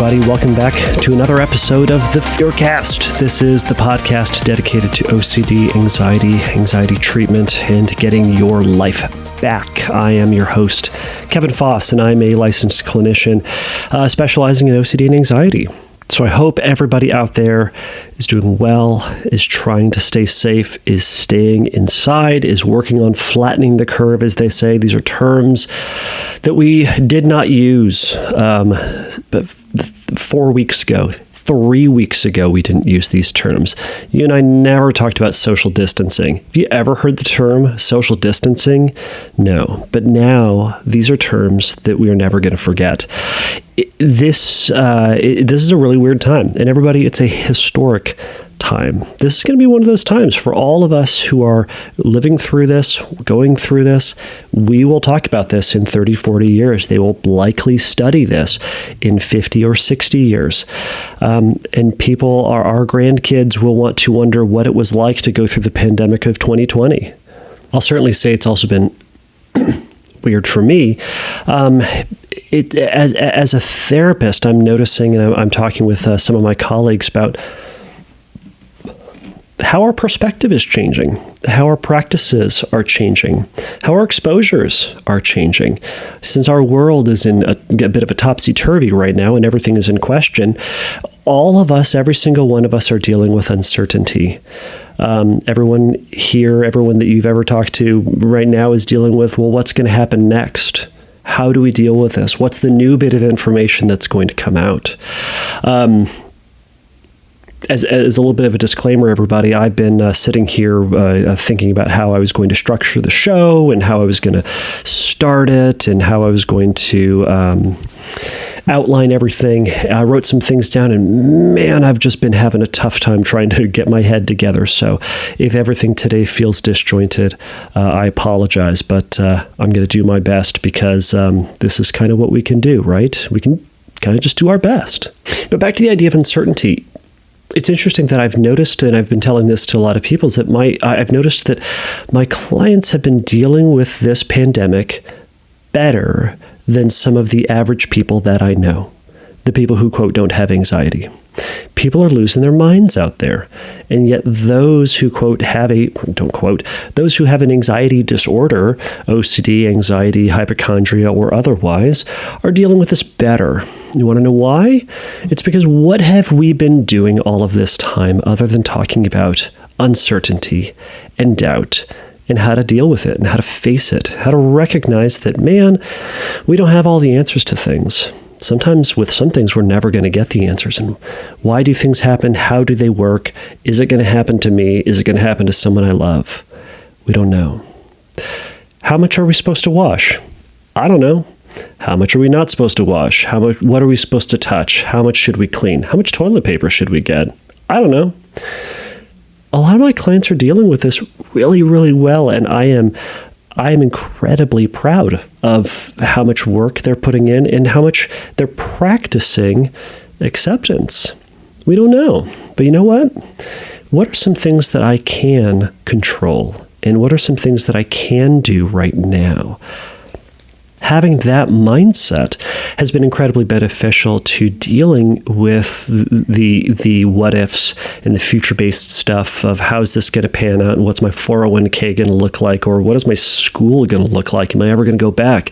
everybody. Welcome back to another episode of the Fearcast. This is the podcast dedicated to OCD, anxiety treatment, and getting your life back. I am your host, Kevin Foss, and I'm a licensed clinician specializing in OCD and anxiety. So I hope everybody out there is doing well, is trying to stay safe, is staying inside, is working on flattening the curve, as they say. These are terms that we did not use but 4 weeks ago. 3 weeks ago, we didn't use these terms. You and I never talked about social distancing. Have you ever heard the term social distancing? No. But now, these are terms that we are never going to forget. This is a really weird time. And everybody, it's a historic time. This is going to be one of those times for all of us who are living through this, going through this. We will talk about this in 30, 40 years. They will likely study this in 50 or 60 years. And people, our grandkids will want to wonder what it was like to go through the pandemic of 2020. I'll certainly say it's also been weird for me. As a therapist, I'm noticing, and I'm talking with some of my colleagues about how our perspective is changing, how our practices are changing, how our exposures are changing. Since our world is in a bit of a topsy-turvy right now and everything is in question, all of us, every single one of us, are dealing with uncertainty. Everyone here, everyone that you've ever talked to right now is dealing with, well, what's going to happen next? How do we deal with this? What's the new bit of information that's going to come out? As a little bit of a disclaimer, everybody, I've been sitting here thinking about how I was going to structure the show and how I was going to start it and how I was going to outline everything. I wrote some things down, and man, I've just been having a tough time trying to get my head together. So if everything today feels disjointed, I apologize, but I'm going to do my best because this is kind of what we can do, right? We can kind of just do our best. But back to the idea of uncertainty. It's interesting that I've noticed, and I've been telling this to a lot of people, is that I've noticed that my clients have been dealing with this pandemic better than some of the average people that I know. The people who, quote, don't have anxiety. People are losing their minds out there. And yet those who, quote, those who have an anxiety disorder, OCD, anxiety, hypochondria, or otherwise, are dealing with this better. You want to know why? It's because what have we been doing all of this time other than talking about uncertainty and doubt and how to deal with it and how to face it, how to recognize that, man, we don't have all the answers to things. Sometimes with some things, we're never going to get the answers. And why do things happen? How do they work? Is it going to happen to me? Is it going to happen to someone I love? We don't know. How much are we supposed to wash? I don't know. How much are we not supposed to wash? What are we supposed to touch? How much should we clean? How much toilet paper should we get? I don't know. A lot of my clients are dealing with this really, really well, and I am incredibly proud of how much work they're putting in and how much they're practicing acceptance. We don't know. But you know what? What are some things that I can control? And what are some things that I can do right now? Having that mindset has been incredibly beneficial to dealing with the what ifs and the future-based stuff of how is this going to pan out and what's my 401k going to look like, or what is my school going to look like? Am I ever going to go back?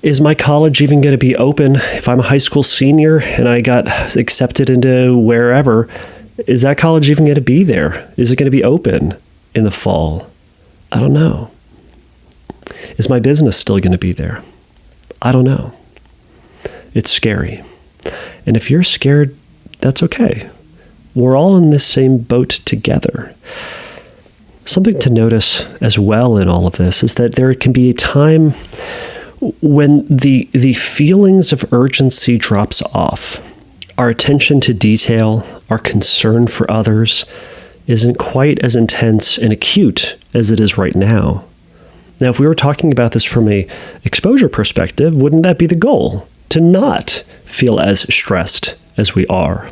Is my college even going to be open? If I'm a high school senior and I got accepted into wherever, is that college even going to be there? Is it going to be open in the fall? I don't know. Is my business still going to be there? I don't know. It's scary. And if you're scared, that's okay. We're all in this same boat together. Something to notice as well in all of this is that there can be a time when the feelings of urgency drops off. Our attention to detail, our concern for others isn't quite as intense and acute as it is right now. Now, if we were talking about this from a exposure perspective, wouldn't that be the goal? To not feel as stressed as we are.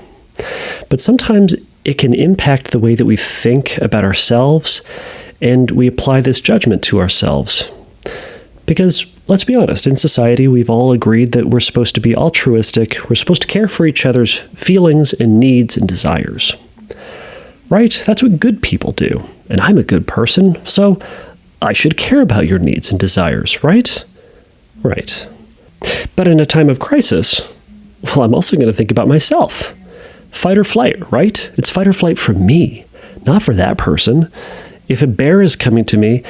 But sometimes it can impact the way that we think about ourselves, and we apply this judgment to ourselves. Because Let's be honest, in society, we've all agreed that we're supposed to be altruistic. We're supposed to care for each other's feelings and needs and desires. Right? That's what good people do. And I'm a good person, so I should care about your needs and desires, right? Right. But in a time of crisis, well, I'm also going to think about myself. Fight or flight, right? It's fight or flight for me, not for that person. If a bear is coming to me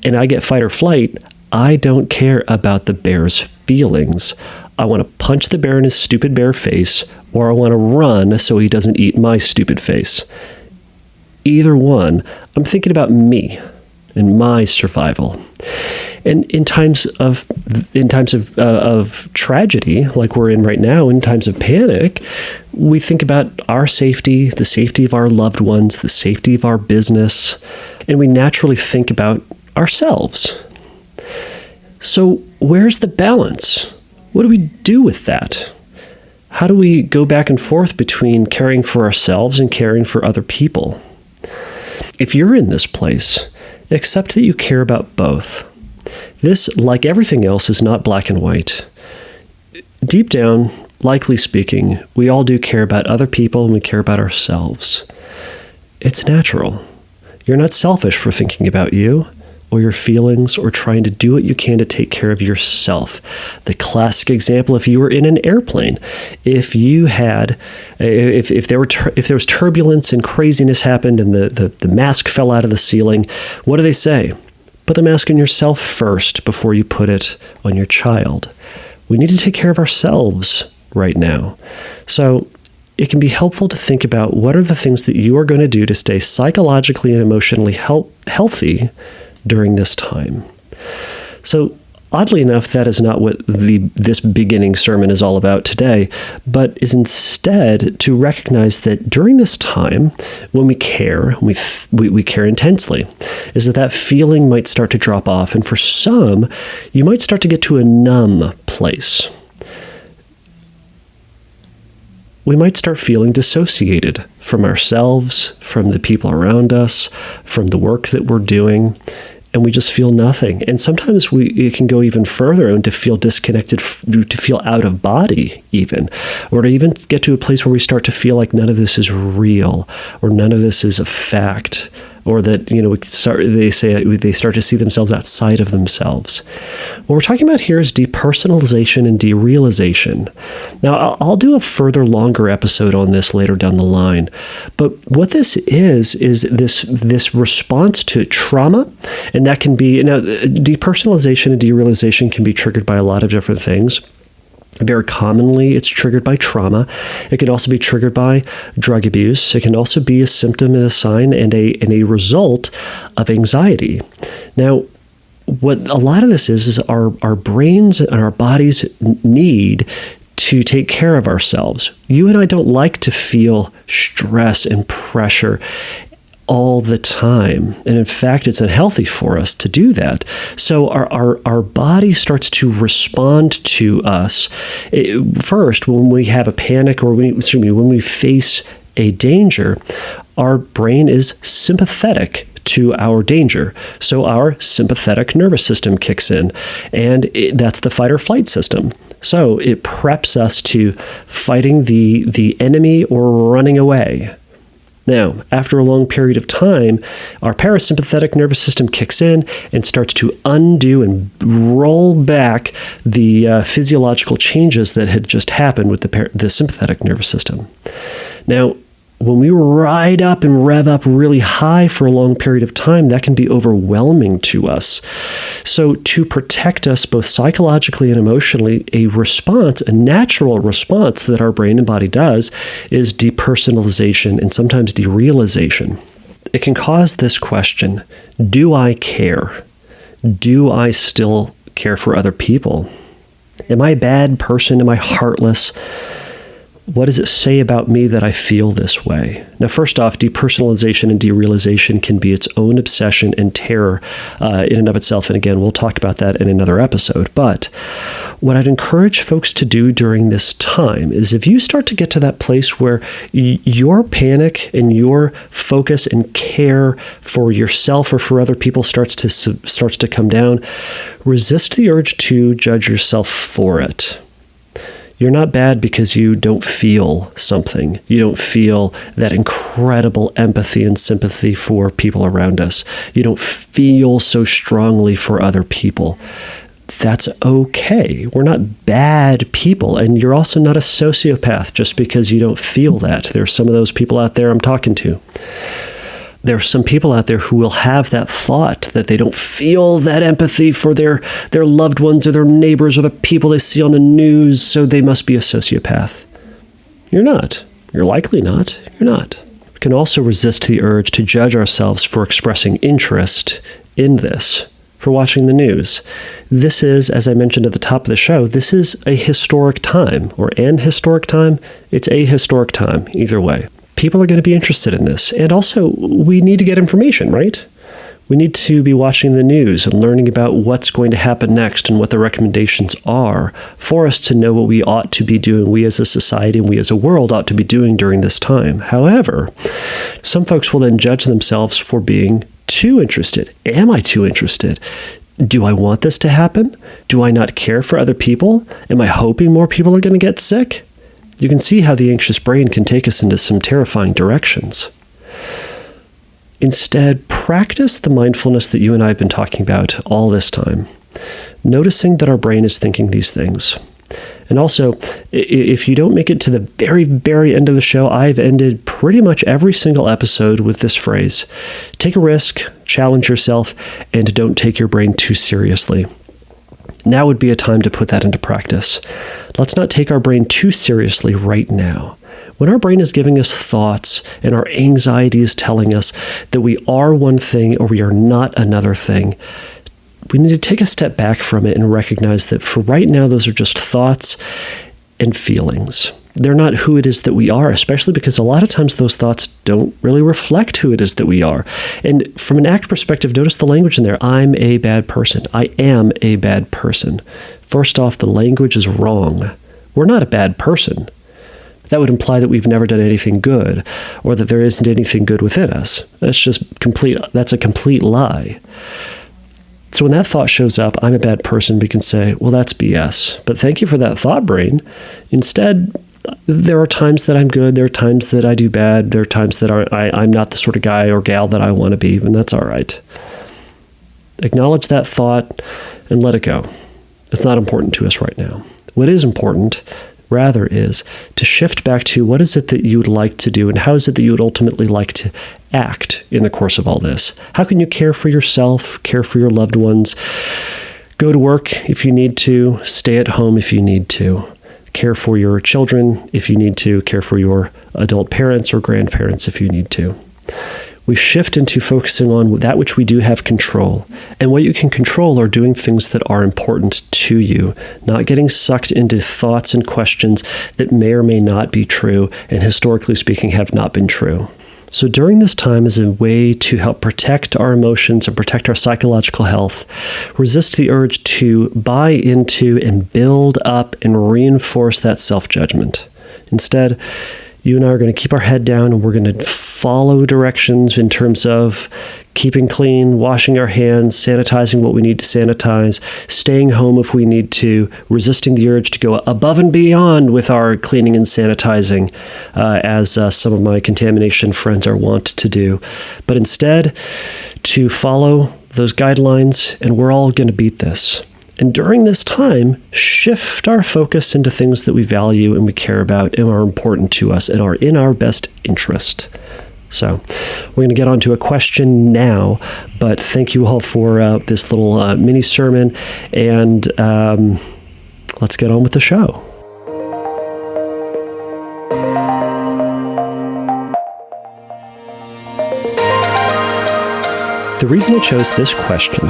and I get fight or flight, I don't care about the bear's feelings. I want to punch the bear in his stupid bear face, or I want to run so he doesn't eat my stupid face. Either one, I'm thinking about me and my survival. And in times of tragedy, like we're in right now, in times of panic, we think about our safety, the safety of our loved ones, the safety of our business, and we naturally think about ourselves. So where's the balance? What do we do with that? How do we go back and forth between caring for ourselves and caring for other people? If you're in this place, accept that you care about both. This, like everything else, is not black and white. Deep down, likely speaking, we all do care about other people and we care about ourselves. It's natural. You're not selfish for thinking about you or your feelings or trying to do what you can to take care of yourself. The classic example, if you were in an airplane, if there was turbulence and craziness happened and the mask fell out of the ceiling, what do they say? Put the mask on yourself first before you put it on your child. We need to take care of ourselves right now. So it can be helpful to think about what are the things that you are going to do to stay psychologically and emotionally healthy during this time. So oddly enough, that is not what this beginning sermon is all about today, but is instead to recognize that during this time, when we care, we care intensely, is that feeling might start to drop off. And for some, you might start to get to a numb place. We might start feeling dissociated from ourselves, from the people around us, from the work that we're doing, and we just feel nothing. And sometimes it can go even further and to feel disconnected, to feel out of body even, or to even get to a place where we start to feel like none of this is real, or none of this is a fact, or that, they start to see themselves outside of themselves. What we're talking about here is depersonalization and derealization. Now, I'll do a further longer episode on this later down the line, but what this is this response to trauma, and that can be, now, depersonalization and derealization can be triggered by a lot of different things. Very commonly, it's triggered by trauma. It can also be triggered by drug abuse. It can also be a symptom and a sign and a result of anxiety. Now, what a lot of this is our brains and our bodies need to take care of ourselves. You and I don't like to feel stress and pressure all the time. And in fact, it's unhealthy for us to do that. So our body starts to respond to us first when we have a panic or when we face a danger. Our brain is sympathetic to our danger. So our sympathetic nervous system kicks in, and that's the fight or flight system. So it preps us to fighting the enemy or running away. Now, after a long period of time, our parasympathetic nervous system kicks in and starts to undo and roll back the physiological changes that had just happened with the sympathetic nervous system. Now, when we ride up and rev up really high for a long period of time, that can be overwhelming to us. So to protect us both psychologically and emotionally, a natural response that our brain and body does is depersonalization and sometimes derealization. It can cause this question: do I care? Do I still care for other people? Am I a bad person? Am I heartless? What does it say about me that I feel this way? Now, first off, depersonalization and derealization can be its own obsession and terror in and of itself. And again, we'll talk about that in another episode. But what I'd encourage folks to do during this time is if you start to get to that place where your panic and your focus and care for yourself or for other people starts to come down, resist the urge to judge yourself for it. You're not bad because you don't feel something. You don't feel that incredible empathy and sympathy for people around us. You don't feel so strongly for other people. That's okay. We're not bad people. And you're also not a sociopath just because you don't feel that. There's some of those people out there I'm talking to. There are some people out there who will have that thought that they don't feel that empathy for their loved ones or their neighbors or the people they see on the news, so they must be a sociopath. You're not. You're likely not. You're not. We can also resist the urge to judge ourselves for expressing interest in this, for watching the news. This is, as I mentioned at the top of the show, this is a historic time, or an historic time. It's a historic time, either way. People are going to be interested in this. And also, we need to get information, right? We need to be watching the news and learning about what's going to happen next and what the recommendations are for us to know what we ought to be doing, we as a society and we as a world ought to be doing during this time. However, some folks will then judge themselves for being too interested. Am I too interested? Do I want this to happen? Do I not care for other people? Am I hoping more people are going to get sick? You can see how the anxious brain can take us into some terrifying directions. Instead, practice the mindfulness that you and I have been talking about all this time, noticing that our brain is thinking these things. And also, if you don't make it to the very, very end of the show, I've ended pretty much every single episode with this phrase: take a risk, challenge yourself, and don't take your brain too seriously. Now would be a time to put that into practice. Let's not take our brain too seriously right now. When our brain is giving us thoughts and our anxiety is telling us that we are one thing or we are not another thing, we need to take a step back from it and recognize that for right now, those are just thoughts and feelings. They're not who it is that we are, especially because a lot of times those thoughts don't really reflect who it is that we are. And from an ACT perspective, notice the language in there. I'm a bad person. I am a bad person. First off, the language is wrong. We're not a bad person. That would imply that we've never done anything good or that there isn't anything good within us. That's a complete lie. So when that thought shows up, I'm a bad person, we can say, well, that's BS. But thank you for that thought, brain. Instead, there are times that I'm good. There are times that I do bad. There are times that I'm not the sort of guy or gal that I want to be, and that's all right. Acknowledge that thought and let it go. It's not important to us right now. What is important, rather, is to shift back to what is it that you would like to do and how is it that you would ultimately like to act in the course of all this? How can you care for yourself, care for your loved ones, go to work if you need to, stay at home if you need to, care for your children if you need to, care for your adult parents or grandparents if you need to. We shift into focusing on that which we do have control. And what you can control are doing things that are important to you, not getting sucked into thoughts and questions that may or may not be true, and historically speaking, have not been true. So during this time, as a way to help protect our emotions and protect our psychological health, resist the urge to buy into and build up and reinforce that self-judgment. Instead, you and I are going to keep our head down and we're going to follow directions in terms of keeping clean, washing our hands, sanitizing what we need to sanitize, staying home if we need to, resisting the urge to go above and beyond with our cleaning and sanitizing, as some of my contamination friends are wont to do. But instead, to follow those guidelines, and we're all going to beat this. And during this time, shift our focus into things that we value and we care about and are important to us and are in our best interest. So we're going to get on to a question now, but thank you all for this little mini sermon, and let's get on with the show. The reason I chose this question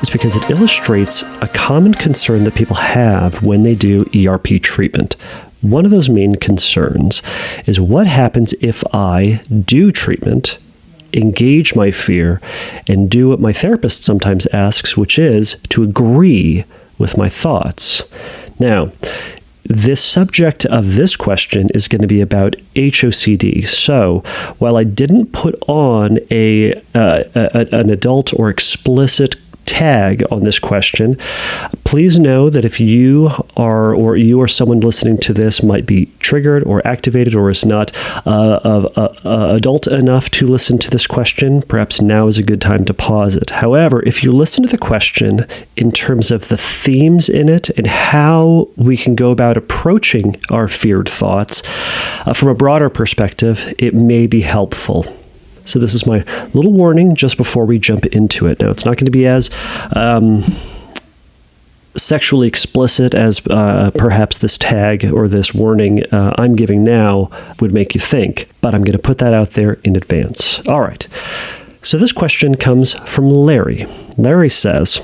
is because it illustrates a common concern that people have when they do ERP treatment. one of those main concerns is what happens if I do treatment, engage my fear, and do what my therapist sometimes asks, which is to agree with my thoughts. Now, this subject of this question is going to be about HOCD. So, while I didn't put on an adult or explicit tag on this question, please know that if you or someone listening to this might be triggered or activated or is not adult enough to listen to this question, perhaps now is a good time to pause it. However, if you listen to the question in terms of the themes in it and how we can go about approaching our feared thoughts from a broader perspective, it may be helpful. So this is my little warning just before we jump into it. Now, it's not going to be as sexually explicit as perhaps this tag or this warning I'm giving now would make you think, but I'm going to put that out there in advance. All right. So this question comes from Larry. Larry says,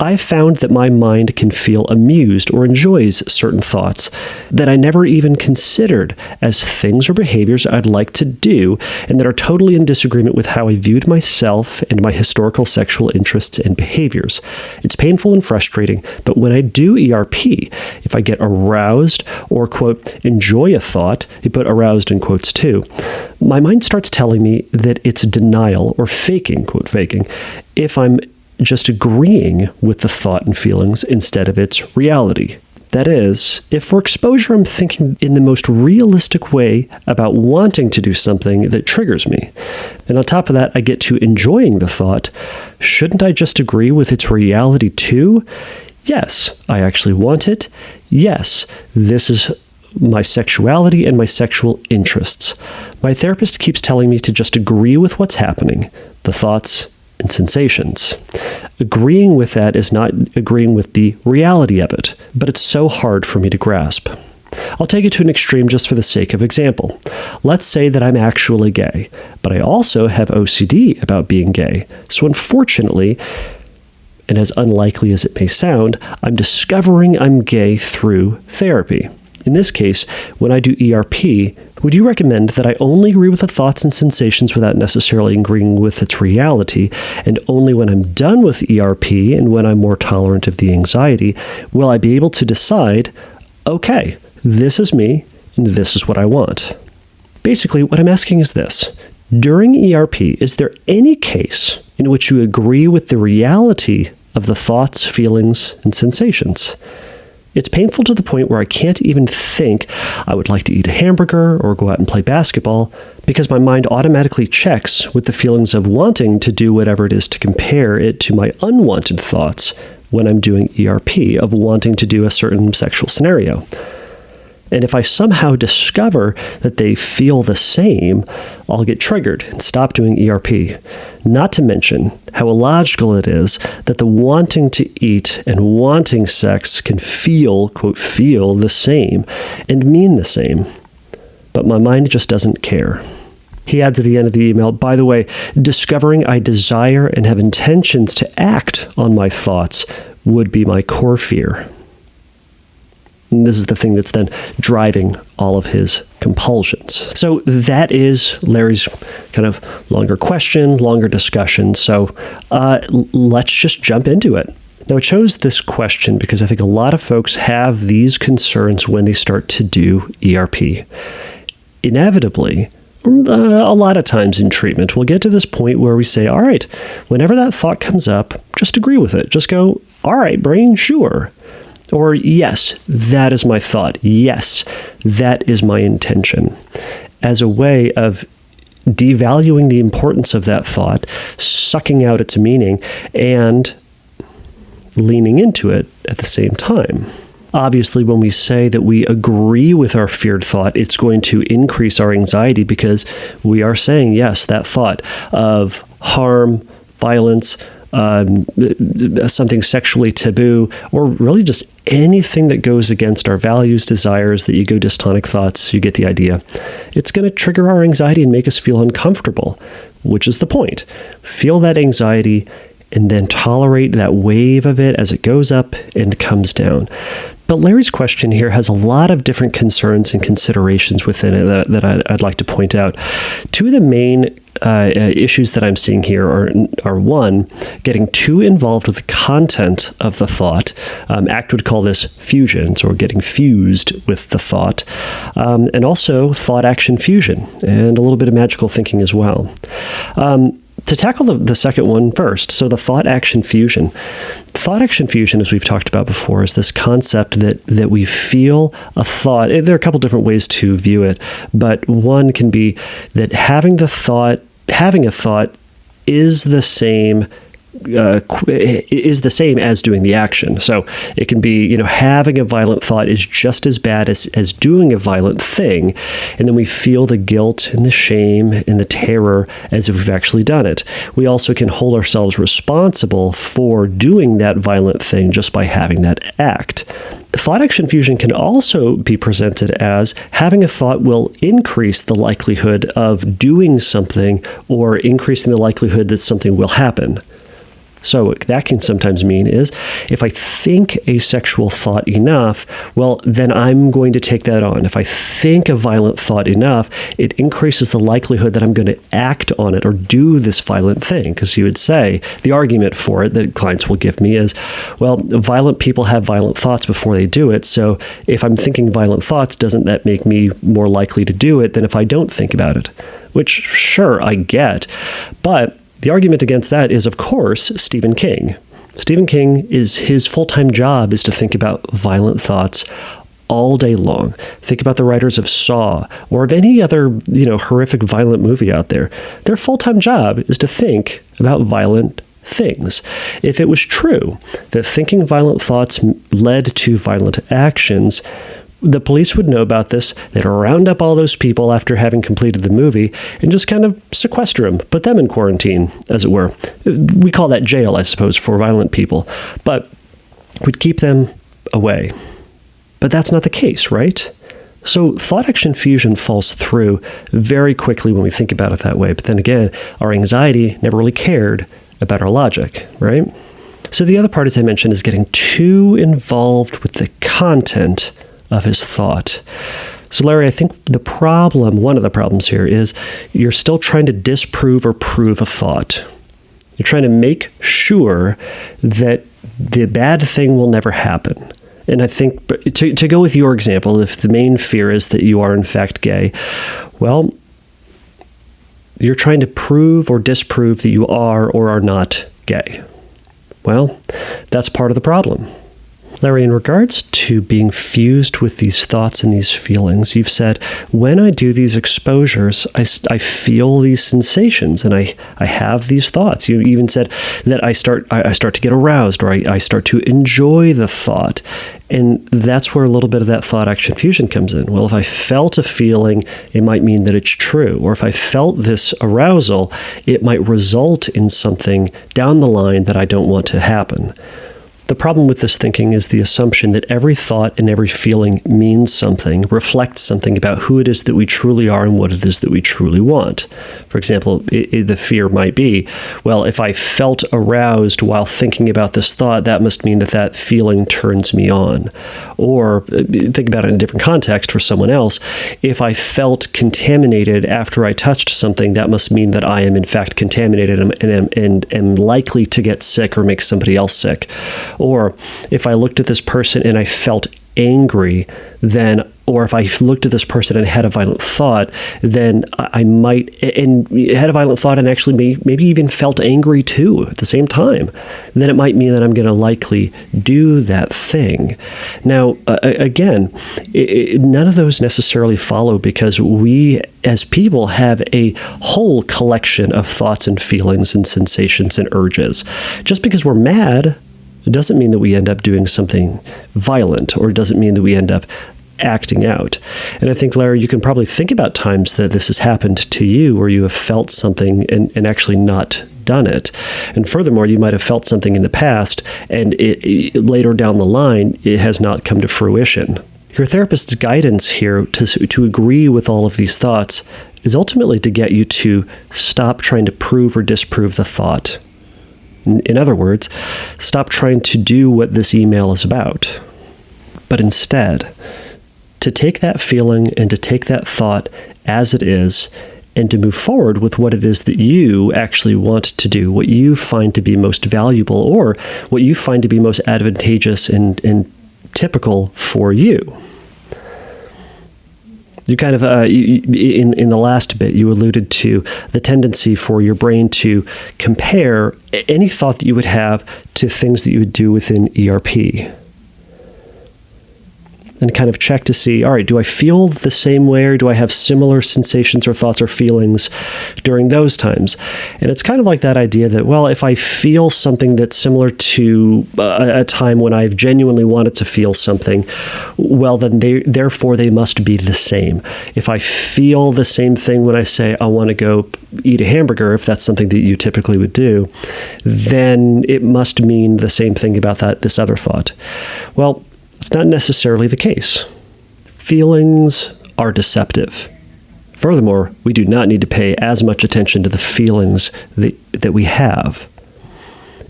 I found that my mind can feel amused or enjoys certain thoughts that I never even considered as things or behaviors I'd like to do and that are totally in disagreement with how I viewed myself and my historical sexual interests and behaviors. It's painful and frustrating, but when I do ERP, if I get aroused or, quote, enjoy a thought, he put aroused in quotes too, my mind starts telling me that it's denial or faking, quote, faking, if I'm just agreeing with the thought and feelings instead of its reality. That is, if for exposure I'm thinking in the most realistic way about wanting to do something that triggers me, and on top of that I get to enjoying the thought, shouldn't I just agree with its reality too? Yes, I actually want it. Yes, this is my sexuality and my sexual interests. My therapist keeps telling me to just agree with what's happening, the thoughts and sensations. Agreeing with that is not agreeing with the reality of it, but it's so hard for me to grasp. I'll take it to an extreme just for the sake of example. Let's say that I'm actually gay, but I also have OCD about being gay. So unfortunately, and as unlikely as it may sound, I'm discovering I'm gay through therapy. In this case, when I do ERP, would you recommend that I only agree with the thoughts and sensations without necessarily agreeing with its reality, and only when I'm done with ERP and when I'm more tolerant of the anxiety, will I be able to decide, okay, this is me and this is what I want? Basically, what I'm asking is this. During ERP, is there any case in which you agree with the reality of the thoughts, feelings, and sensations? It's painful to the point where I can't even think I would like to eat a hamburger or go out and play basketball because my mind automatically checks with the feelings of wanting to do whatever it is to compare it to my unwanted thoughts when I'm doing ERP of wanting to do a certain sexual scenario. And if I somehow discover that they feel the same, I'll get triggered and stop doing ERP. Not to mention how illogical it is that the wanting to eat and wanting sex can feel, quote, feel the same and mean the same. But my mind just doesn't care. He adds at the end of the email, by the way, discovering I desire and have intentions to act on my thoughts would be my core fear. And this is the thing that's then driving all of his compulsions. So that is Larry's kind of longer question, longer discussion. So let's just jump into it. Now, I chose this question because I think a lot of folks have these concerns when they start to do ERP. Inevitably, a lot of times in treatment, we'll get to this point where we say, all right, whenever that thought comes up, just agree with it. Just go, all right, brain, sure. Or, yes, that is my thought. Yes, that is my intention. As a way of devaluing the importance of that thought, sucking out its meaning, and leaning into it at the same time. Obviously, when we say that we agree with our feared thought, it's going to increase our anxiety because we are saying, yes, that thought of harm, violence, something sexually taboo, or really just anything that goes against our values, desires, the ego dystonic thoughts, you get the idea. It's going to trigger our anxiety and make us feel uncomfortable, which is the point. Feel that anxiety and then tolerate that wave of it as it goes up and comes down. But Larry's question here has a lot of different concerns and considerations within it that I'd like to point out. Two of the main issues that I'm seeing here are one, getting too involved with the content of the thought. ACT would call this fusion, so we're getting fused with the thought, and also thought-action fusion, and a little bit of magical thinking as well. To tackle the second one first, so the thought-action fusion. Thought-action fusion, as we've talked about before, is this concept that we feel a thought. There are a couple different ways to view it, but one can be that having a thought is the same as doing the action. So it can be, having a violent thought is just as bad as doing a violent thing. And then we feel the guilt and the shame and the terror as if we've actually done it. We also can hold ourselves responsible for doing that violent thing just by having that act. Thought-action fusion can also be presented as having a thought will increase the likelihood of doing something or increasing the likelihood that something will happen. So what that can sometimes mean is if I think a sexual thought enough, well, then I'm going to take that on. If I think a violent thought enough, it increases the likelihood that I'm going to act on it or do this violent thing. Because you would say, the argument for it that clients will give me is, well, violent people have violent thoughts before they do it. So if I'm thinking violent thoughts, doesn't that make me more likely to do it than if I don't think about it? Which, sure, I get. But the argument against that is, of course, Stephen King. Stephen King his full-time job is to think about violent thoughts all day long. Think about the writers of Saw or of any other, horrific violent movie out there. Their full-time job is to think about violent things. If it was true that thinking violent thoughts led to violent actions, the police would know about this. They'd round up all those people after having completed the movie and just kind of sequester them, put them in quarantine, as it were. We call that jail, I suppose, for violent people. But we'd keep them away. But that's not the case, right? So thought-action fusion falls through very quickly when we think about it that way. But then again, our anxiety never really cared about our logic, right? So the other part, as I mentioned, is getting too involved with the content of his thought. So Larry, I think one of the problems here is you're still trying to disprove or prove a thought. You're trying to make sure that the bad thing will never happen. And I think, to go with your example, if the main fear is that you are in fact gay, well, you're trying to prove or disprove that you are or are not gay. Well, that's part of the problem. Larry, in regards to being fused with these thoughts and these feelings, you've said, when I do these exposures, I feel these sensations and I have these thoughts. You even said that I start to get aroused, or I start to enjoy the thought. And that's where a little bit of that thought-action fusion comes in. Well, if I felt a feeling, it might mean that it's true. Or if I felt this arousal, it might result in something down the line that I don't want to happen. The problem with this thinking is the assumption that every thought and every feeling means something, reflects something about who it is that we truly are and what it is that we truly want. For example, the fear might be, well, if I felt aroused while thinking about this thought, that must mean that feeling turns me on. Or think about it in a different context for someone else. If I felt contaminated after I touched something, that must mean that I am in fact contaminated and am likely to get sick or make somebody else sick. Or if I looked at this person and I felt angry, or if I looked at this person and had a violent thought, then I might, and had a violent thought and actually maybe even felt angry too at the same time, then it might mean that I'm going to likely do that thing. Now, again, none of those necessarily follow, because we as people have a whole collection of thoughts and feelings and sensations and urges. Just because we're mad, it doesn't mean that we end up doing something violent, or it doesn't mean that we end up acting out. And I think, Larry, you can probably think about times that this has happened to you, where you have felt something and actually not done it. And furthermore, you might have felt something in the past, and later down the line, it has not come to fruition. Your therapist's guidance here to agree with all of these thoughts is ultimately to get you to stop trying to prove or disprove the thought. In other words, stop trying to do what this email is about. but instead to take that feeling and to take that thought as it is and to move forward with what it is that you actually want to do, what you find to be most valuable or what you find to be most advantageous and typical for you. You kind of, in the last bit, you alluded to the tendency for your brain to compare any thought that you would have to things that you would do within ERP. And kind of check to see, all right, do I feel the same way or do I have similar sensations or thoughts or feelings during those times? And it's kind of like that idea that, well, if I feel something that's similar to a time when I've genuinely wanted to feel something, well, then therefore they must be the same. If I feel the same thing when I say I want to go eat a hamburger, if that's something that you typically would do, then it must mean the same thing about this other thought. Well, it's not necessarily the case. Feelings are deceptive. Furthermore, we do not need to pay as much attention to the feelings that we have.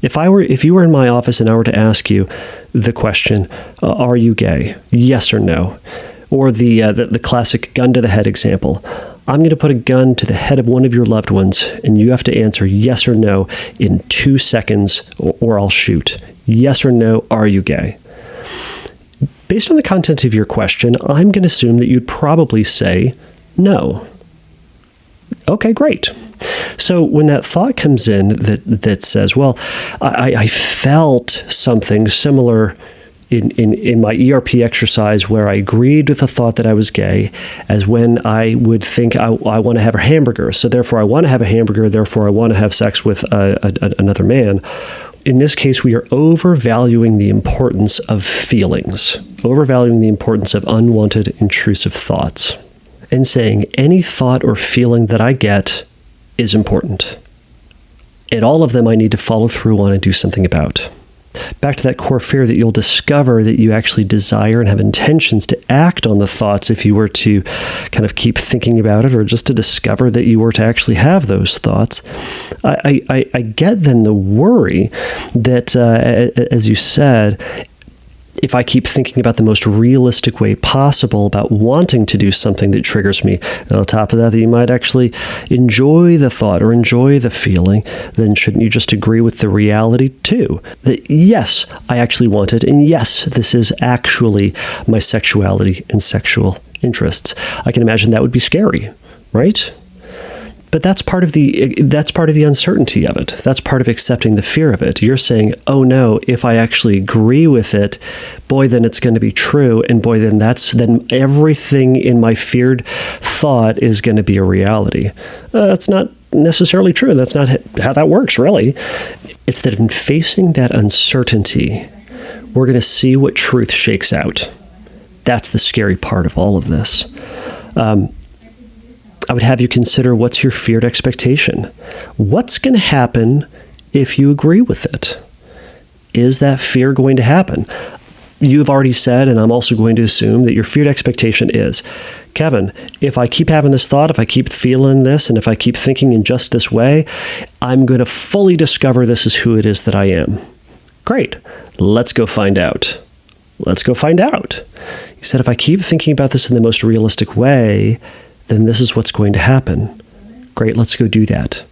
If you were in my office and I were to ask you the question, are you gay? Yes or no? Or the classic gun to the head example. I'm going to put a gun to the head of one of your loved ones, and you have to answer yes or no in 2 seconds, or I'll shoot. Yes or no, are you gay? Based on the content of your question, I'm going to assume that you'd probably say no. Okay, great. So when that thought comes in that says, well, I felt something similar in my ERP exercise where I agreed with the thought that I was gay as when I would think I want to have a hamburger. So therefore I want to have a hamburger, therefore I want to have sex with another man. In this case, we are overvaluing the importance of feelings, overvaluing the importance of unwanted, intrusive thoughts, and saying any thought or feeling that I get is important. And all of them I need to follow through on and do something about. Back to that core fear that you'll discover that you actually desire and have intentions to act on the thoughts if you were to kind of keep thinking about it, or just to discover that you were to actually have those thoughts. I get then the worry that, as you said, if I keep thinking about the most realistic way possible about wanting to do something that triggers me, and on top of that you might actually enjoy the thought or enjoy the feeling, then shouldn't you just agree with the reality too? That yes, I actually want it, and yes, this is actually my sexuality and sexual interests. I can imagine that would be scary, right? But that's part of the uncertainty of it. That's part of accepting the fear of it. You're saying, oh no, if I actually agree with it, boy, then it's going to be true. And boy, then everything in my feared thought is going to be a reality. That's not necessarily true. That's not how that works, really. It's that in facing that uncertainty, we're going to see what truth shakes out. That's the scary part of all of this. I would have you consider, what's your feared expectation? What's going to happen if you agree with it? Is that fear going to happen? You've already said, and I'm also going to assume, that your feared expectation is, Kevin, if I keep having this thought, if I keep feeling this, and if I keep thinking in just this way, I'm going to fully discover this is who it is that I am. Great. Let's go find out. Let's go find out. He said, if I keep thinking about this in the most realistic way, then this is what's going to happen. Great, let's go do that.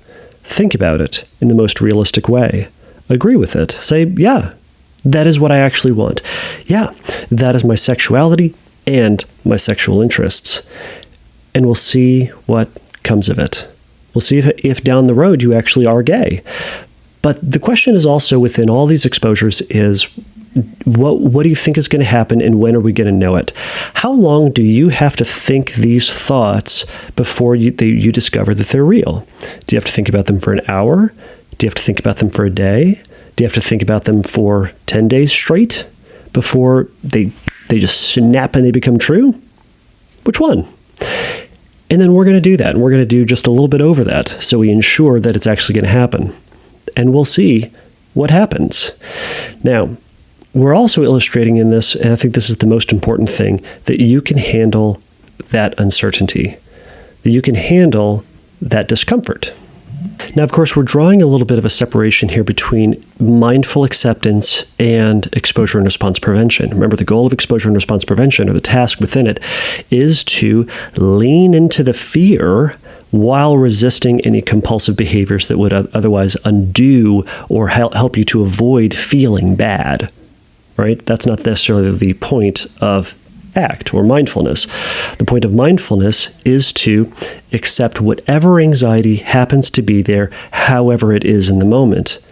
Think about it in the most realistic way. Agree with it. Say, yeah, that is what I actually want. Yeah, that is my sexuality and my sexual interests. And we'll see what comes of it. We'll see if down the road you actually are gay. But the question is also, within all these exposures, is what do you think is going to happen, and when are we going to know it? How long do you have to think these thoughts before you discover that they're real? Do you have to think about them for an hour? Do you have to think about them for a day? Do you have to think about them for 10 days straight before they just snap and they become true? Which one? And then we're going to do that, and we're going to do just a little bit over that, so we ensure that it's actually going to happen. And we'll see what happens. Now, we're also illustrating in this, and I think this is the most important thing, that you can handle that uncertainty, that you can handle that discomfort. Now, of course, we're drawing a little bit of a separation here between mindful acceptance and exposure and response prevention. Remember, the goal of exposure and response prevention, or the task within it, is to lean into the fear while resisting any compulsive behaviors that would otherwise undo or help you to avoid feeling bad, right? That's not necessarily the point of ACT or mindfulness. The point of mindfulness is to accept whatever anxiety happens to be there, however it is in the moment.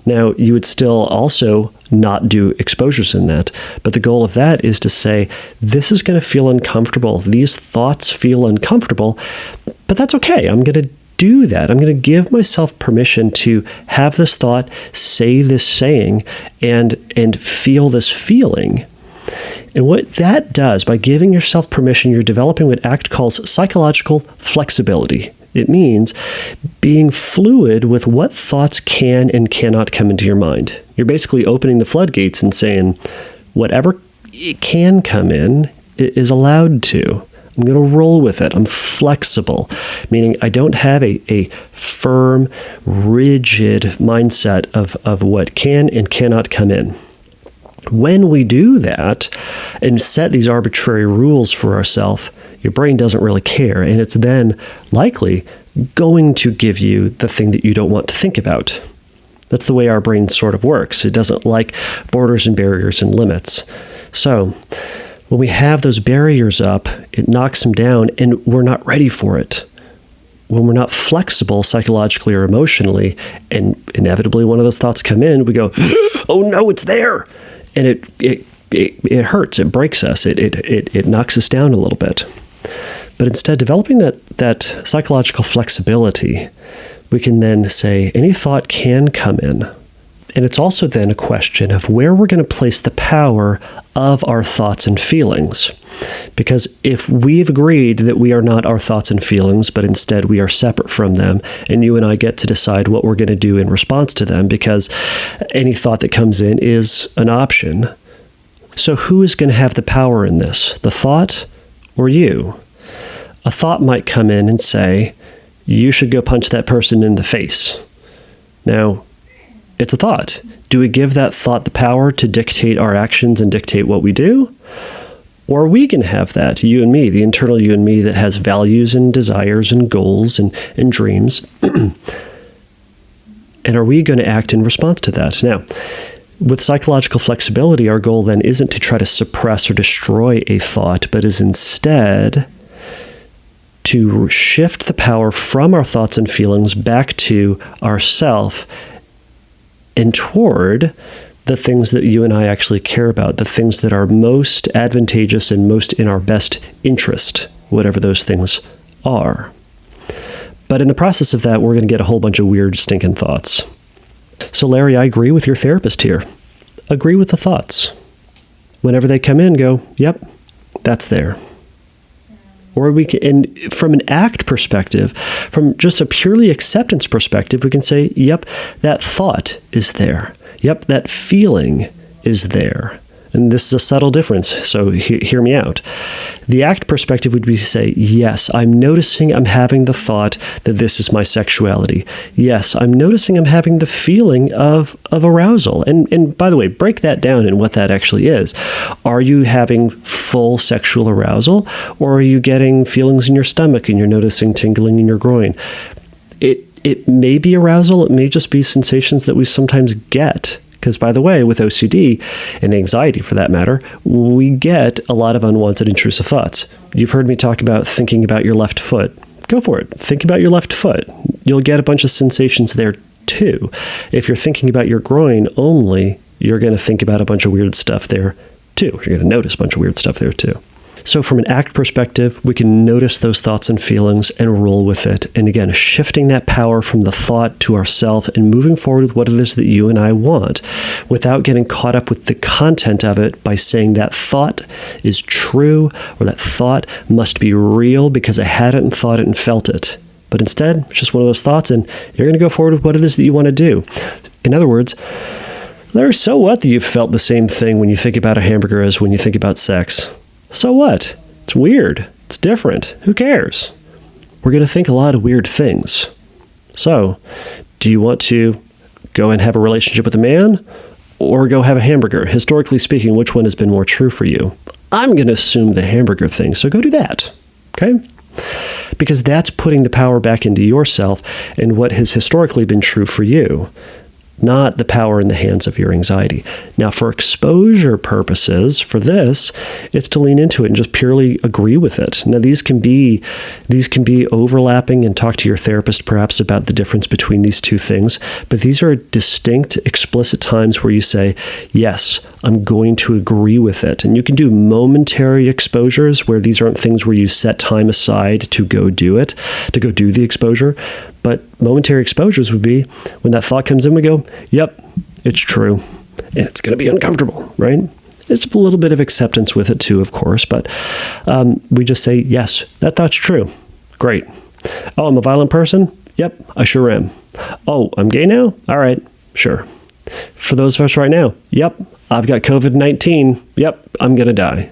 Now, you would still also not do exposures in that, but the goal of that is to say, this is going to feel uncomfortable. These thoughts feel uncomfortable, but that's okay. I'm going to do that. I'm going to give myself permission to have this thought, say this saying, and feel this feeling. And what that does, by giving yourself permission, you're developing what ACT calls psychological flexibility. It means being fluid with what thoughts can and cannot come into your mind. You're basically opening the floodgates and saying, whatever can come in is allowed to. I'm going to roll with it. I'm flexible, meaning I don't have a firm, rigid mindset of what can and cannot come in. When we do that and set these arbitrary rules for ourselves, your brain doesn't really care, and it's then likely going to give you the thing that you don't want to think about. That's the way our brain sort of works. It doesn't like borders and barriers and limits. So when we have those barriers up, it knocks them down, and we're not ready for it. When we're not flexible psychologically or emotionally, and inevitably one of those thoughts come in, we go, oh no, it's there. And it hurts, it breaks us, it knocks us down a little bit. But instead, developing that psychological flexibility, we can then say any thought can come in. And it's also then a question of where we're going to place the power of our thoughts and feelings. Because if we've agreed that we are not our thoughts and feelings, but instead we are separate from them, and you and I get to decide what we're going to do in response to them, because any thought that comes in is an option. So who is going to have the power in this, the thought or you? A thought might come in and say, you should go punch that person in the face. Now, it's a thought. Do we give that thought the power to dictate our actions and dictate what we do? Or are we going to have that, you and me, the internal you and me that has values and desires and goals and dreams? And are we going to act in response to that? Now, with psychological flexibility, our goal then isn't to try to suppress or destroy a thought, but is instead to shift the power from our thoughts and feelings back to ourself and toward the things that you and I actually care about, the things that are most advantageous and most in our best interest, whatever those things are. But in the process of that, we're going to get a whole bunch of weird, stinking thoughts. So, Larry, I agree with your therapist here. Agree with the thoughts. Whenever they come in, go, yep, that's there. Or we can, and from an ACT perspective, from just a purely acceptance perspective, we can say, yep, that thought is there. Yep, that feeling is there. And this is a subtle difference, so hear me out. The ACT perspective would be to say, yes, I'm noticing I'm having the thought that this is my sexuality. Yes, I'm noticing I'm having the feeling of arousal. And by the way, break that down in what that actually is. Are you having full sexual arousal, or are you getting feelings in your stomach and you're noticing tingling in your groin? It may be arousal. It may just be sensations that we sometimes get. Because, by the way, with OCD and anxiety, for that matter, we get a lot of unwanted intrusive thoughts. You've heard me talk about thinking about your left foot. Go for it. Think about your left foot. You'll get a bunch of sensations there, too. If you're thinking about your groin only, you're going to think about a bunch of weird stuff there, too. You're going to notice a bunch of weird stuff there, too. So from an ACT perspective, we can notice those thoughts and feelings and roll with it. And again, shifting that power from the thought to ourself and moving forward with what it is that you and I want without getting caught up with the content of it by saying that thought is true or that thought must be real because I had it and thought it and felt it. But instead, it's just one of those thoughts, and you're going to go forward with what it is that you want to do. In other words, Larry, so what that you've felt the same thing when you think about a hamburger as when you think about sex? So what? It's weird. It's different. Who cares? We're going to think a lot of weird things. So, do you want to go and have a relationship with a man or go have a hamburger? Historically speaking, which one has been more true for you? I'm going to assume the hamburger thing, so go do that, okay? Because that's putting the power back into yourself and what has historically been true for you, not the power in the hands of your anxiety. Now, for exposure purposes, for this, it's to lean into it and just purely agree with it. Now, these can be overlapping, and talk to your therapist perhaps about the difference between these two things. But these are distinct, explicit times where you say, yes, I'm going to agree with it. And you can do momentary exposures where these aren't things where you set time aside to go do it, to go do the exposure. But momentary exposures would be when that thought comes in, we go, yep, it's true. And it's going to be uncomfortable, right? It's a little bit of acceptance with it too, of course. But we just say, yes, that thought's true. Great. Oh, I'm a violent person? Yep, I sure am. Oh, I'm gay now? All right, sure. For those of us right now, yep, I've got COVID-19. Yep, I'm going to die.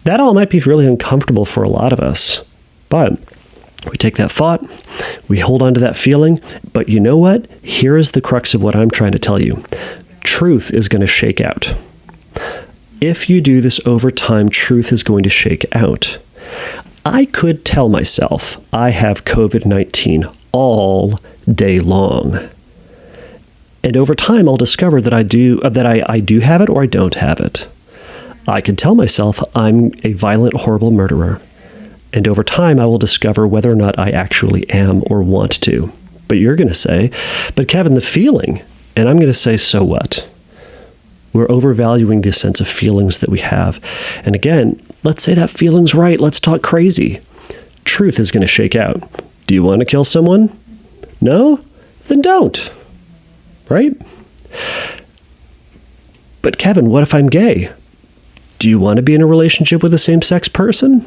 That all might be really uncomfortable for a lot of us. But we take that thought, we hold on to that feeling, but you know what? Here is the crux of what I'm trying to tell you. Truth is going to shake out. If you do this over time, truth is going to shake out. I could tell myself I have COVID-19 all day long. And over time, I'll discover that I do have it or I don't have it. I could tell myself I'm a violent, horrible murderer. And over time, I will discover whether or not I actually am or want to. But you're going to say, but Kevin, the feeling. And I'm going to say, so what? We're overvaluing the sense of feelings that we have. And again, let's say that feeling's right. Let's talk crazy. Truth is going to shake out. Do you want to kill someone? No? Then don't. Right? But Kevin, what if I'm gay? Do you want to be in a relationship with a same-sex person?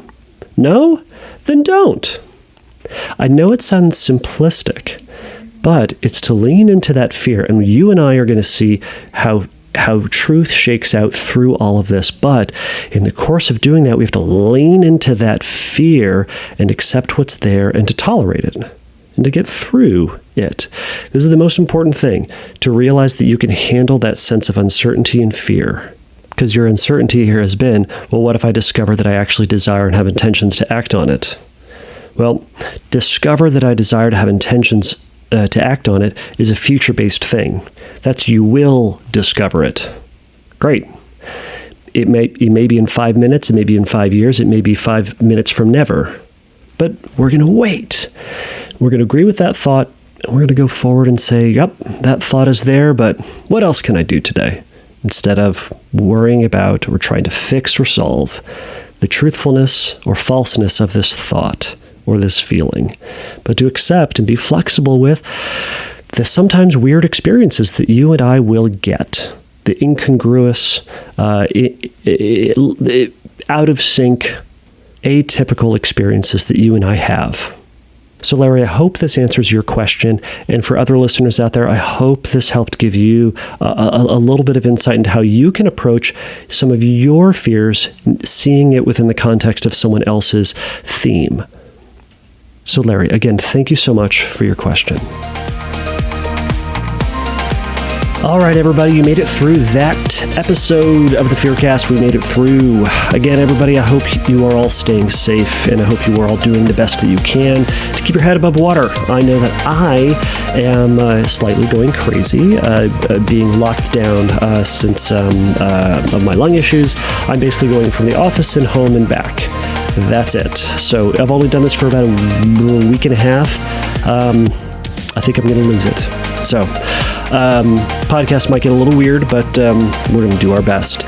No? Then don't. I know it sounds simplistic, but it's to lean into that fear. And you and I are going to see how truth shakes out through all of this. But in the course of doing that, we have to lean into that fear and accept what's there and to tolerate it and to get through it. This is the most important thing, to realize that you can handle that sense of uncertainty and fear. Because your uncertainty here has been, well, what if I discover that I actually desire and have intentions to act on it? Well, discover that I desire to have intentions to act on it is a future-based thing. That's you will discover it. Great. It may be in 5 minutes, it may be in 5 years, it may be 5 minutes from never. But we're going to wait. We're going to agree with that thought, and we're going to go forward and say, yep, that thought is there, but what else can I do today? Instead of worrying about or trying to fix or solve the truthfulness or falseness of this thought or this feeling, but to accept and be flexible with the sometimes weird experiences that you and I will get, the incongruous, out of sync, atypical experiences that you and I have. So, Larry, I hope this answers your question. And for other listeners out there, I hope this helped give you a little bit of insight into how you can approach some of your fears, seeing it within the context of someone else's theme. So, Larry, again, thank you so much for your question. All right, everybody, you made it through that episode of the Fearcast. We made it through. Again, everybody, I hope you are all staying safe, and I hope you are all doing the best that you can to keep your head above water. I know that I am slightly going crazy, being locked down since of my lung issues. I'm basically going from the office and home and back. That's it. So I've only done this for about a week and a half. I think I'm going to lose it. So, podcast might get a little weird, but we're going to do our best.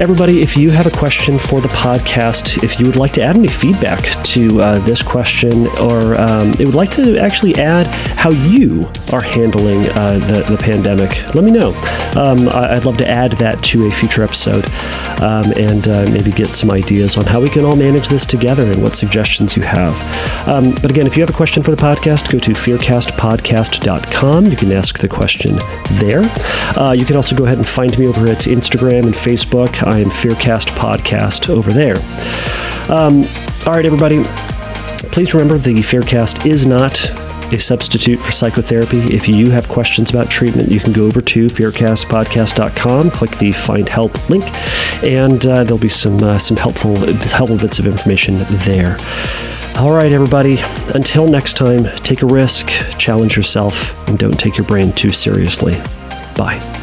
Everybody, if you have a question for the podcast, if you would like to add any feedback to this question, or it would like to actually add how you are handling the pandemic, let me know. I'd love to add that to a future episode and maybe get some ideas on how we can all manage this together and what suggestions you have. But again, if you have a question for the podcast, go to fearcastpodcast.com. You can ask the question there. You can also go ahead and find me over at Instagram and Facebook. I am Fearcast Podcast over there. All right, everybody. Please remember the Fearcast is not a substitute for psychotherapy. If you have questions about treatment, you can go over to fearcastpodcast.com, click the Find Help link, and there'll be some helpful bits of information there. All right, everybody. Until next time, take a risk, challenge yourself, and don't take your brain too seriously. Bye.